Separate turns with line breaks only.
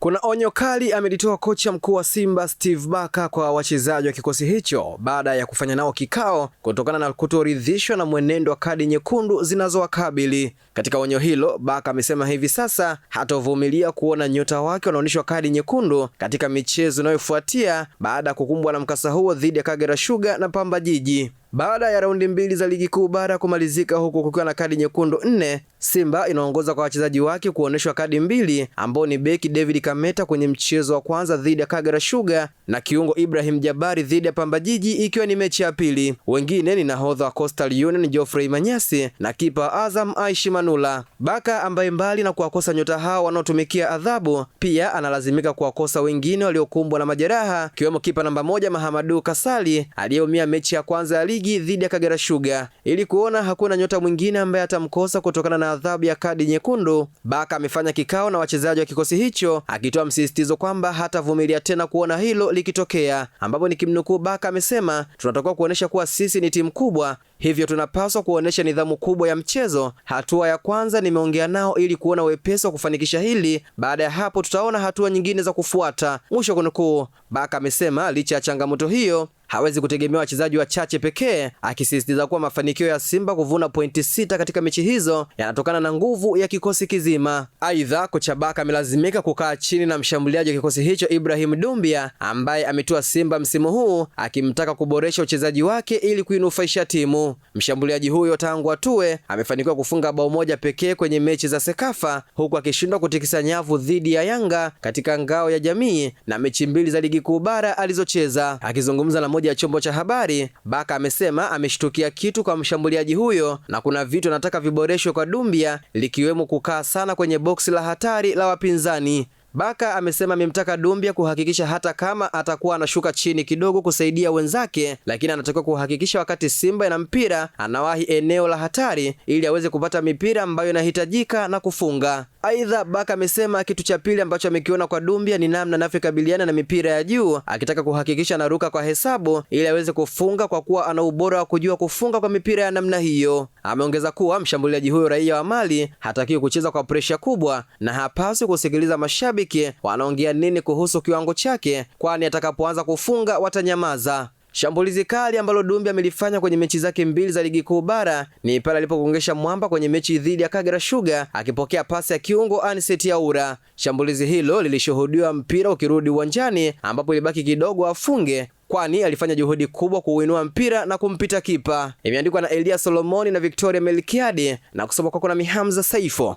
Kuna onyo kali amelitoa kocha mkuu wa Simba Steve Barker kwa wachezaji wa kikosi hicho baada ya kufanya nao kikao kutokana na kutoridhishwa na mwenendo wa kadi nyekundu zinazowakabili. Katika onyo hilo, Barker amesema hivi sasa hatovumilia kuona nyota wake wanaonyeshwa kadi nyekundu katika michezo inayofuatia baada ya kukumbwa na mkasa huo dhidi ya Kagera Sugar na Pamba Jiji. Baada ya raundi mbili za ligi kuu bara kumalizika huku kukiwa na kadi nyekundu 4, Simba inaongoza kwa wachezaji wake kuonyeshwa kadi 2 ambao ni beki David Kameta kwenye mchezo wa kwanza dhidi ya Kagera Sugar na kiungo Ibrahim Jabari dhidi ya Pamba Jiji ikiwa ni mechi ya pili. Wengine ni nahodha wa Coastal Union Geoffrey Manyasi na kipa wa Azam Aishi Manula. Barker ambaye mbali na kuwakosa nyota hao wanaotumikia adhabu, pia analazimika kuwakosa wengine waliokumbwa na majeraha, kiwemo kipa namba 1 Mahamadu Kasali aliyeumia mechi ya kwanza ya ligi dhidi ya Kagera Sugar. Ili kuona hakuna nyota mwingine ambaye atamkosa kutokana na adhabu ya kadi nyekundu, Barker amefanya kikao na wachezaji wa kikosi hicho akitoa msisitizo kwamba hatavumilia tena kuona hilo likitokea, ambapo nikimnukuu Barker amesema, tunatakiwa kuonesha kuwa sisi ni timu kubwa, hivyo tunapaswa kuonesha nidhamu kubwa ya mchezo. Hatua ya kwanza nimeongea nao ili kuona wepesi wa kufanikisha hili, baada ya hapo tutaona hatua nyingine za kufuata, mwisho kunukuu. Barker amesema licha ya changamoto hiyo hawezi kutegemea wachezaji wachache pekee, akisisitiza kuwa mafanikio ya Simba kuvuna pointi 6 katika mechi hizo yanatokana na nguvu ya kikosi kizima. Aidha, kocha Barker amelazimika kukaa chini na mshambuliaji wa kikosi hicho Ibrahim Dumbia ambaye ametua Simba msimu huu, akimtaka kuboresha uchezaji wake ili kuinufaisha timu. Mshambuliaji huyo tangu atue amefanikiwa kufunga bao moja pekee kwenye mechi za Sekafa, huku akishindwa kutikisa nyavu dhidi ya Yanga katika ngao ya jamii na mechi 2 za ligi kuu bara alizocheza. Akizungumza na moja ya chombo cha habari, Barker amesema ameshtukia kitu kwa mshambuliaji huyo na kuna vitu anataka viboreshwe kwa Dumbia, likiwemo kukaa sana kwenye boksi la hatari la wapinzani. Barker amesema amemtaka Dumbia kuhakikisha hata kama atakuwa anashuka chini kidogo kusaidia wenzake, lakini anatakiwa kuhakikisha wakati Simba ina mpira anawahi eneo la hatari ili aweze kupata mipira ambayo inahitajika na kufunga. Aidha, Barker amesema kitu cha pili ambacho amekiona kwa Dumbia ni namna anavyokabiliana na mipira ya juu, akitaka kuhakikisha anaruka kwa hesabu ili aweze kufunga kwa kuwa ana ubora wa kujua kufunga kwa mipira ya namna hiyo. Ameongeza kuwa mshambuliaji huyo raia wa Mali hatakiwi kucheza kwa presha kubwa na hapaswi kusikiliza mashabiki wanaongea nini kuhusu kiwango chake, kwani atakapoanza kufunga watanyamaza. Shambulizi kali ambalo Dumbia amelifanya kwenye mechi zake 2 za ligi kuu bara ni pale alipogongesha mwamba kwenye mechi dhidi ya Kagera Sugar akipokea pasi ya kiungo Anicet Yaura. Shambulizi hilo lilishuhudiwa mpira ukirudi uwanjani ambapo ilibaki kidogo afunge, kwani alifanya juhudi kubwa kuuinua mpira na kumpita kipa. Imeandikwa na Elia Solomoni na Victoria Melkiadi na kusoma kwako na Mihamza Saifo.